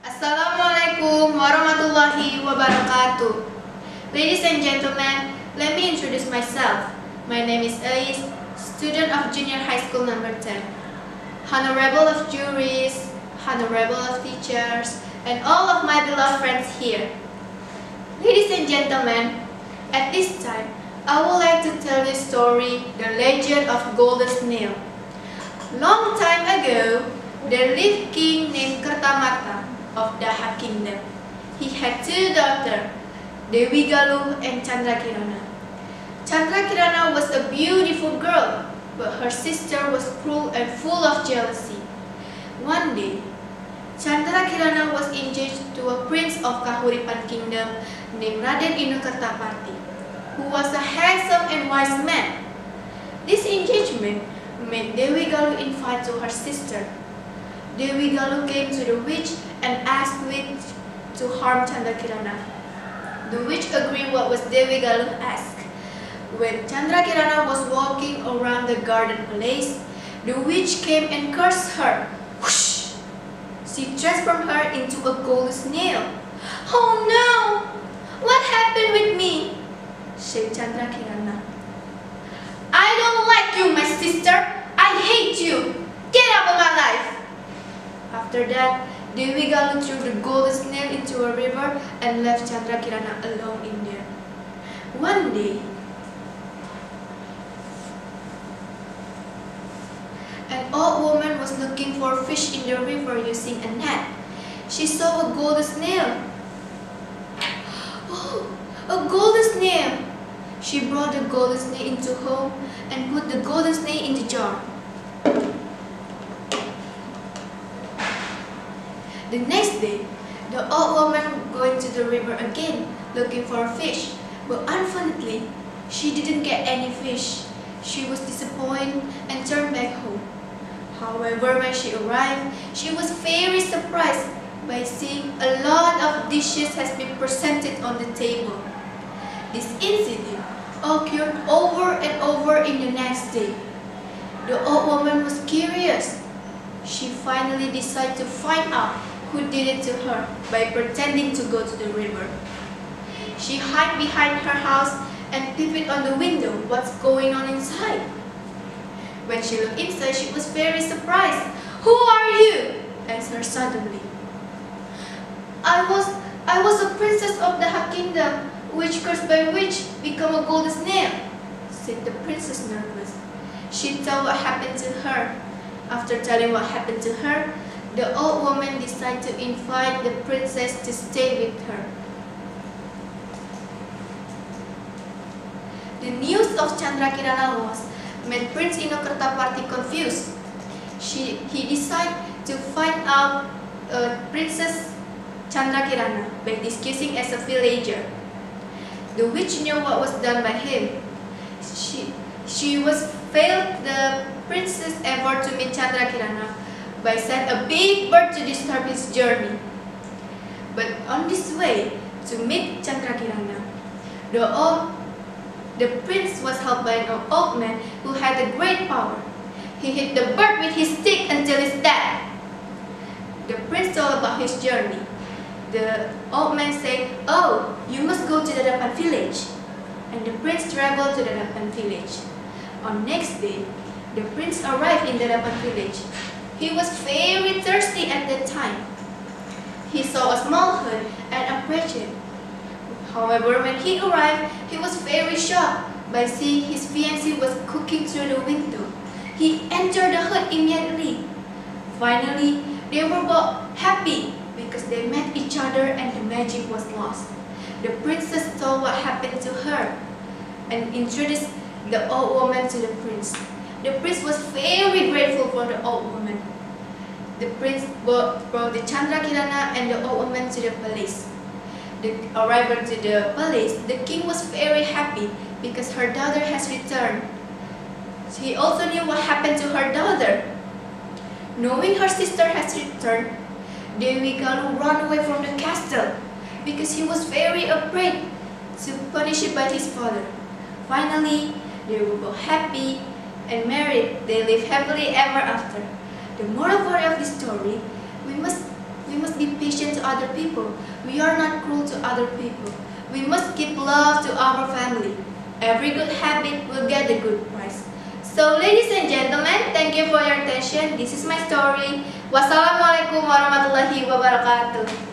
Assalamualaikum warahmatullahi wabarakatuh. Ladies and gentlemen, let me introduce myself. My name is Diaz, student of junior high school number 10. Honorable of juries, honorable of teachers, and all of my beloved friends here. Ladies and gentlemen, at this time, I would like to tell you a story, the legend of Golden Snail. Long time ago, there lived king named Kota of the kingdom. He had two daughters, Dewi Galuh and Chandrakirana. Chandrakirana was a beautiful girl, but her sister was cruel and full of jealousy. One day, Chandrakirana was engaged to a prince of Kahuripan kingdom named Raden Inokertapati, who was a handsome and wise man. This engagement made Dewi Galuh invite to her sister. Dewi Galuh came to the witch and asked the witch to harm Chandrakirana. The witch agreed what was Dewi Galuh asked. When Chandrakirana was walking around the garden palace, the witch came and cursed her. Whoosh! She transformed her into a golden snail. "Oh no! What happened with me?" said Chandrakirana. "I don't like you, my sister. I hate you. Get out of my life." After that, Dewi Galuh threw the golden snail into a river and left Chandrakirana alone in there. One day, an old woman was looking for fish in the river using a net. She saw a golden snail. "Oh, a golden snail!" She brought the golden snail into home and put the golden snail in the jar. The next day, the old woman went to the river again, looking for a fish, but unfortunately, she didn't get any fish. She was disappointed and turned back home. However, when she arrived, she was very surprised by seeing a lot of dishes has been presented on the table. This incident occurred over and over in the next day. The old woman was curious. She finally decided to find out who did it to her by pretending to go to the river. She hid behind her house and peeped on the window what's going on inside. When she looked inside, she was very surprised. "Who are you?" asked her suddenly. I was a princess of the kingdom, which cursed by which become a golden snail," said the princess nervous. She told what happened to her. After telling what happened to her, the old woman decided to invite the princess to stay with her. The news of Chandrakirana loss made Prince Inokertapati confused. He decided to find out Princess Chandrakirana by disguising as a villager. The witch knew what was done by him. She was failed the princess effort to meet Chandrakirana by sending a big bird to disturb his journey. But on this way to meet Chandrakirana, the prince was helped by an old man who had a great power. He hit the bird with his stick until it's dead. The prince told about his journey. The old man said, "Oh, you must go to the Dapan village." And the prince traveled to the Dapan village. On next day, the prince arrived in the Dapan village. He was very thirsty at that time. He saw a small hut and approached it. However, when he arrived, he was very shocked by seeing his fiancée was cooking through the window. He entered the hut immediately. Finally, they were both happy because they met each other and the magic was lost. The princess told what happened to her and introduced the old woman to the prince. The prince was very grateful for the old woman. The prince brought the Chandrakirana and the old woman to the palace. The arrival to the palace, the king was very happy because her daughter has returned. He also knew what happened to her daughter. Knowing her sister has returned, Dewi Galuh ran away from the castle because he was very afraid to punish it by his father. Finally, they were both happy and married. They lived happily ever after. The moral of this story, We must be patient to other people. We are not cruel to other people. We must give love to our family. Every good habit will get a good prize. So ladies and gentlemen, thank you for your attention. This is my story. Wassalamualaikum warahmatullahi wabarakatuh.